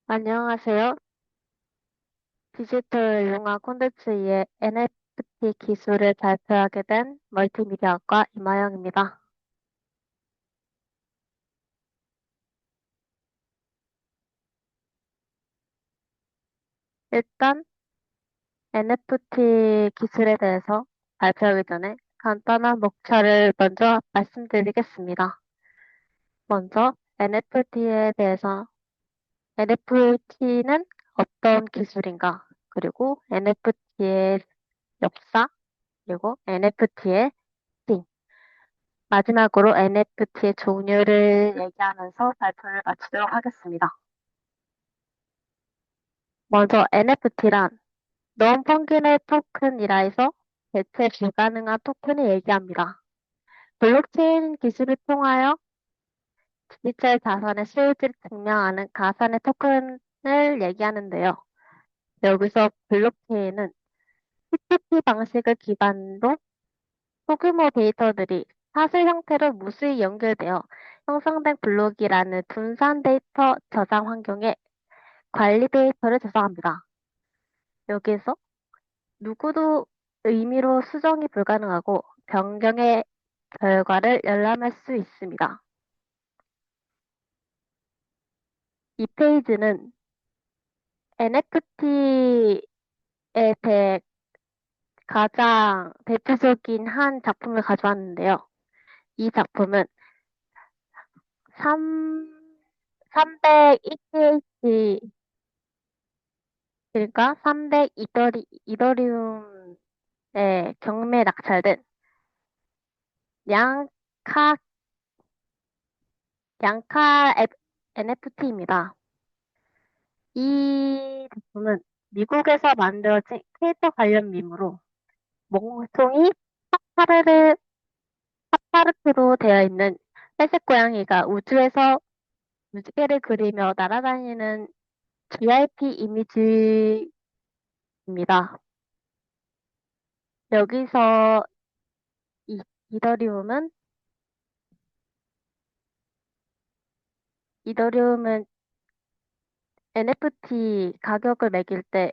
안녕하세요. 디지털 융합 콘텐츠의 NFT 기술을 발표하게 된 멀티미디어학과 임하영입니다. 일단 NFT 기술에 대해서 발표하기 전에 간단한 목차를 먼저 말씀드리겠습니다. 먼저 NFT에 대해서 NFT는 어떤 기술인가, 그리고 NFT의 역사, 그리고 NFT의 마지막으로 NFT의 종류를 얘기하면서 발표를 마치도록 하겠습니다. 먼저 NFT란 Non-Fungible Token이라 해서 대체 불가능한 토큰을 얘기합니다. 블록체인 기술을 통하여 디지털 자산의 소유지를 증명하는 가상의 토큰을 얘기하는데요. 여기서 블록체인은 P2P 방식을 기반으로 소규모 데이터들이 사슬 형태로 무수히 연결되어 형성된 블록이라는 분산 데이터 저장 환경에 관리 데이터를 저장합니다. 여기에서 누구도 의미로 수정이 불가능하고 변경의 결과를 열람할 수 있습니다. 이 페이지는 NFT에 대해 가장 대표적인 한 작품을 가져왔는데요. 이 작품은 300 ETH, 그러니까 300 이더리움의 경매에 낙찰된 양카, 양카 NFT입니다. 이 제품은 미국에서 만들어진 캐릭터 관련 밈으로 몸통이 파파르르, 파파르트로 되어 있는 회색 고양이가 우주에서 무지개를 그리며 날아다니는 VIP 이미지입니다. 여기서 이, 이더리움은, 이더리움은 NFT 가격을 매길 때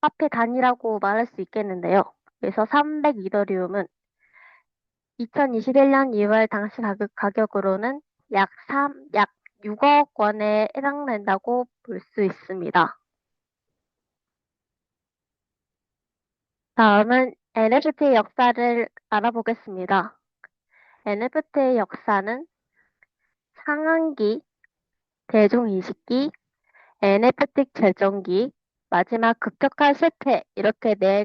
화폐 단위라고 말할 수 있겠는데요. 그래서 300 이더리움은 2021년 2월 당시 가격으로는 약 6억 원에 해당된다고 볼 수 있습니다. 다음은 NFT의 역사를 알아보겠습니다. NFT의 역사는 상한기, 대중인식기, NFT 절정기, 마지막 급격한 실패, 이렇게 네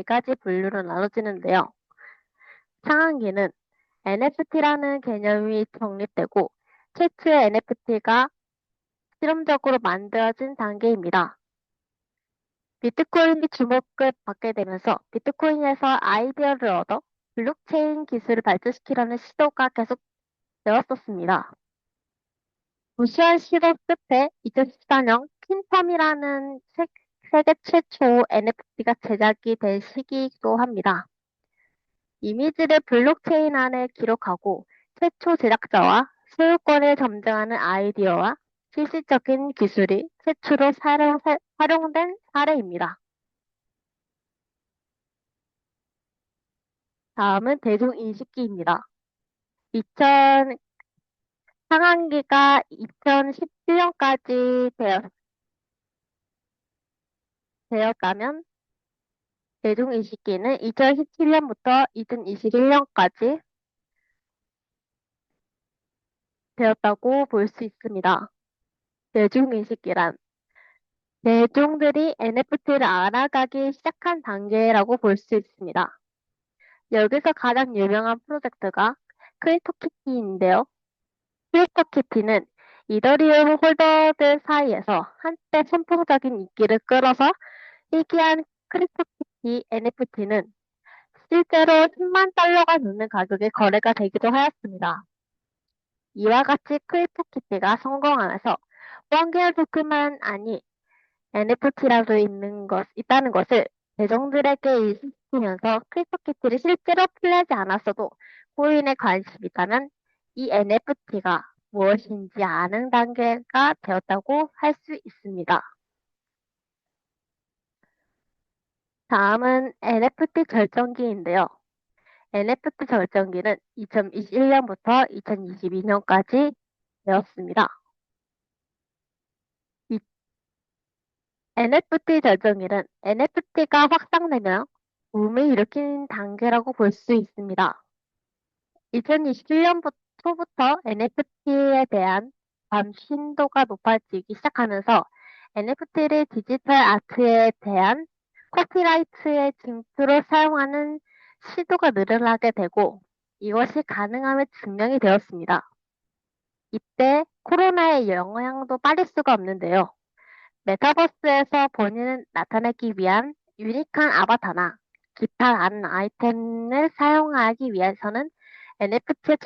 가지 분류로 나눠지는데요. 상한기는 NFT라는 개념이 정립되고 최초의 NFT가 실험적으로 만들어진 단계입니다. 비트코인이 주목을 받게 되면서 비트코인에서 아이디어를 얻어 블록체인 기술을 발전시키려는 시도가 계속 되었었습니다. 무수한 시도 끝에 2014년 퀸텀이라는 세계 최초 NFT가 제작이 된 시기이기도 합니다. 이미지를 블록체인 안에 기록하고 최초 제작자와 소유권을 점증하는 아이디어와 실질적인 기술이 최초로 활용된 사례입니다. 다음은 대중인식기입니다. 2000, 상한기가 2017년까지 되었다면 대중인식기는 2017년부터 2021년까지 되었다고 볼 수 있습니다. 대중인식기란 대중들이 NFT를 알아가기 시작한 단계라고 볼 수 있습니다. 여기서 가장 유명한 프로젝트가 크립토키티인데요. 크립토키티는 이더리움 홀더들 사이에서 한때 선풍적인 인기를 끌어서 희귀한 크립토키티 NFT는 실제로 10만 달러가 넘는 가격에 거래가 되기도 하였습니다. 이와 같이 크립토키티가 성공하면서 원계열 토큰만 아니 NFT라도 있다는 것을 대중들에게 일시키면서 크립토키티를 실제로 플레이하지 않았어도 코인에 관심이 있다면 이 NFT가 무엇인지 아는 단계가 되었다고 할 수 있습니다. 다음은 NFT 결정기인데요. NFT 결정기는 2021년부터 2022년까지 되었습니다. 이 NFT 결정기는 NFT가 확산되며 붐을 일으킨 단계라고 볼 수 있습니다. 2027년부터 NFT에 대한 관심도가 높아지기 시작하면서 NFT를 디지털 아트에 대한 코피라이트의 징표로 사용하는 시도가 늘어나게 되고 이것이 가능함을 증명이 되었습니다. 이때 코로나의 영향도 빠질 수가 없는데요. 메타버스에서 본인을 나타내기 위한 유니크한 아바타나 기타 다른 아이템을 사용하기 위해서는 NFT에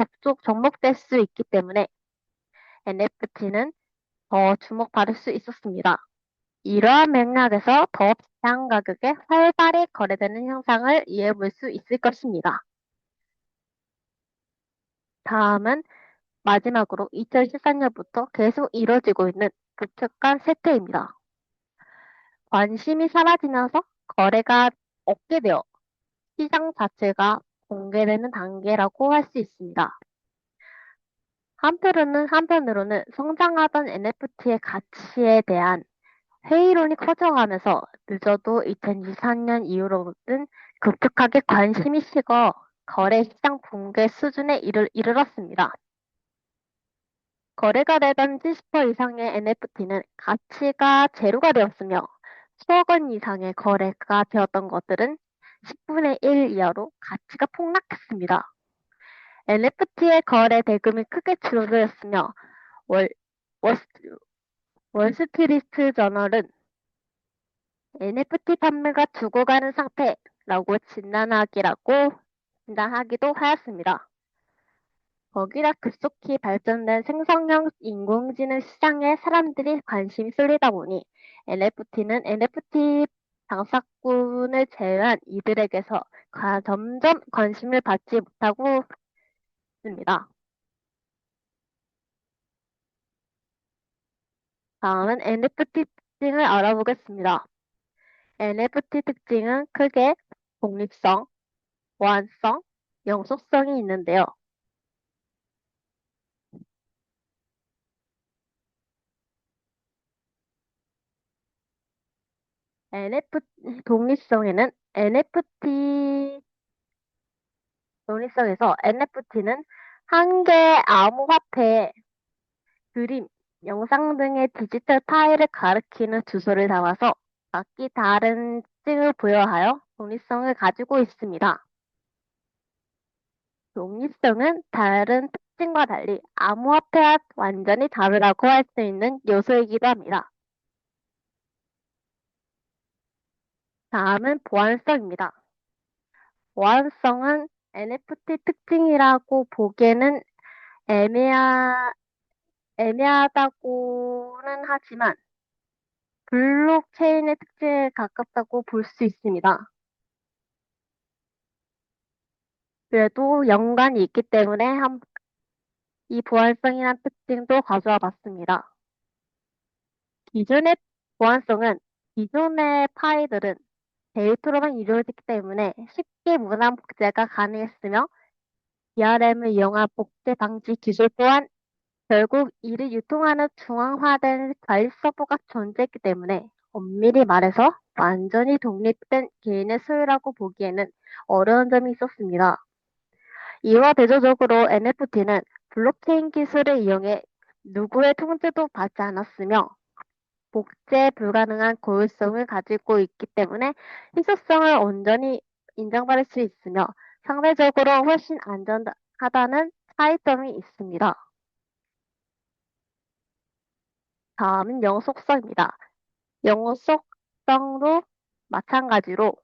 접목될 수 있기 때문에 NFT는 더 주목받을 수 있었습니다. 이러한 맥락에서 더 비싼 가격에 활발히 거래되는 현상을 이해해 볼 수 있을 것입니다. 다음은 마지막으로 2014년부터 계속 이뤄지고 있는 북측간 쇠퇴입니다. 관심이 사라지면서 거래가 없게 되어 시장 자체가 공개되는 단계라고 할 수 있습니다. 한편으로는 성장하던 NFT의 가치에 대한 회의론이 커져가면서 늦어도 2024년 이후로는 급격하게 관심이 식어 거래 시장 붕괴 수준에 이르렀습니다. 거래가 되던 70% 이상의 NFT는 가치가 제로가 되었으며 수억 원 이상의 거래가 되었던 것들은 10분의 1 이하로 가치가 폭락했습니다. NFT의 거래 대금이 크게 줄어들었으며 월, 월, 월스트리트 저널은 NFT 판매가 죽어가는 상태라고 진단하기도 하였습니다. 거기다 급속히 발전된 생성형 인공지능 시장에 사람들이 관심이 쏠리다 보니 NFT는 NFT 장사꾼을 제외한 이들에게서 점점 관심을 받지 못하고 있습니다. 다음은 NFT 특징을 알아보겠습니다. NFT 특징은 크게 독립성, 보안성, 영속성이 있는데요. 독립성에는 독립성에서 NFT는 한 개의 암호화폐에 그림, 영상 등의 디지털 파일을 가리키는 주소를 담아서 각기 다른 특징을 부여하여 독립성을 가지고 있습니다. 독립성은 다른 특징과 달리 암호화폐와 완전히 다르다고 할 수 있는 요소이기도 합니다. 다음은 보안성입니다. 보안성은 NFT 특징이라고 보기에는 애매하, 애매하다고는 하지만 블록체인의 특징에 가깝다고 볼 수 있습니다. 그래도 연관이 있기 때문에 이 보안성이란 특징도 가져와 봤습니다. 기존의 보안성은 기존의 파일들은 데이터로만 이루어지기 때문에 쉽게 무단 복제가 가능했으며 DRM을 이용한 복제 방지 기술 또한 결국 이를 유통하는 중앙화된 관리 서버가 존재했기 때문에 엄밀히 말해서 완전히 독립된 개인의 소유라고 보기에는 어려운 점이 있었습니다. 이와 대조적으로 NFT는 블록체인 기술을 이용해 누구의 통제도 받지 않았으며 복제 불가능한 고유성을 가지고 있기 때문에 희소성을 온전히 인정받을 수 있으며 상대적으로 훨씬 안전하다는 차이점이 있습니다. 다음은 영속성입니다. 영속성도 마찬가지로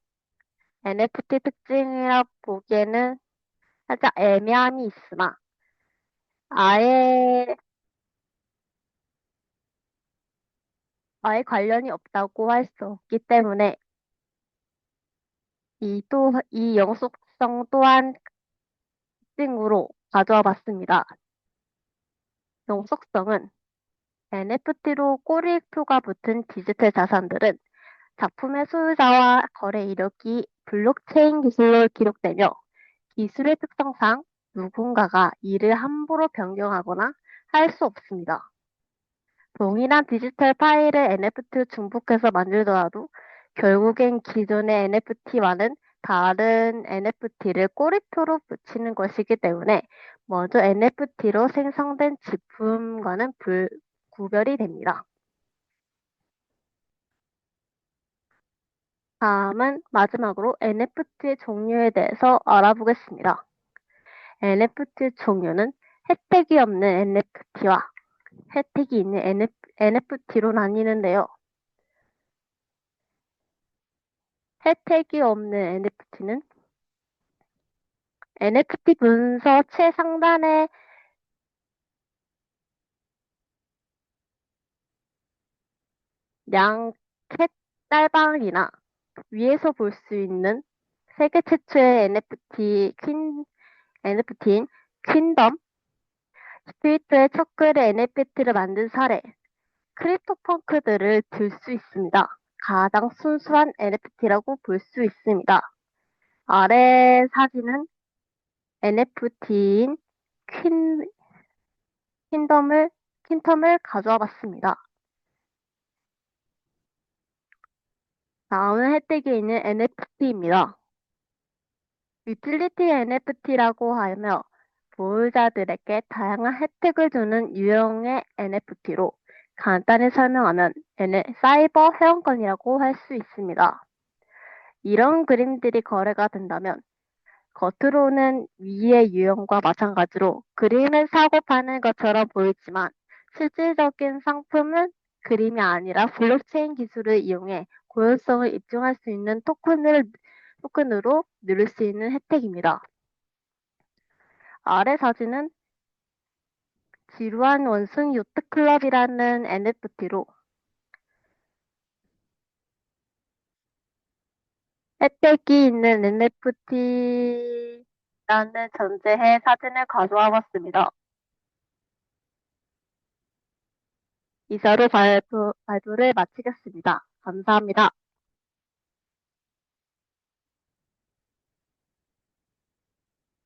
NFT 특징이라 보기에는 살짝 애매함이 있으나 아예 아예 관련이 없다고 할 수 없기 때문에 이 영속성 또한 특징으로 가져와 봤습니다. 영속성은 NFT로 꼬리표가 붙은 디지털 자산들은 작품의 소유자와 거래 이력이 블록체인 기술로 기록되며 기술의 특성상 누군가가 이를 함부로 변경하거나 할 수 없습니다. 동일한 디지털 파일을 NFT로 중복해서 만들더라도 결국엔 기존의 NFT와는 다른 NFT를 꼬리표로 붙이는 것이기 때문에 먼저 NFT로 생성된 제품과는 구별이 됩니다. 다음은 마지막으로 NFT의 종류에 대해서 알아보겠습니다. NFT 종류는 혜택이 없는 NFT와 혜택이 있는 NFT로 나뉘는데요. 혜택이 없는 NFT는 NFT 문서 최상단의 양캣 딸방이나 위에서 볼 수 있는 세계 최초의 NFT인 퀸덤, 스트리트의 첫 글의 NFT를 만든 사례, 크립토펑크들을 들 수 있습니다. 가장 순수한 NFT라고 볼 수 있습니다. 아래 사진은 NFT인 퀸, 퀸텀을 가져와 봤습니다. 다음은 혜택이 있는 NFT입니다. 유틸리티 NFT라고 하며 보유자들에게 다양한 혜택을 주는 유형의 NFT로 간단히 설명하면 사이버 회원권이라고 할 수 있습니다. 이런 그림들이 거래가 된다면 겉으로는 위의 유형과 마찬가지로 그림을 사고 파는 것처럼 보이지만 실질적인 상품은 그림이 아니라 블록체인 기술을 이용해 고유성을 입증할 수 있는 토큰으로 누릴 수 있는 혜택입니다. 아래 사진은 지루한 원숭이 요트클럽이라는 NFT로 혜택이 있는 NFT라는 전제의 사진을 가져와 봤습니다. 이사로 발표를 마치겠습니다. 감사합니다.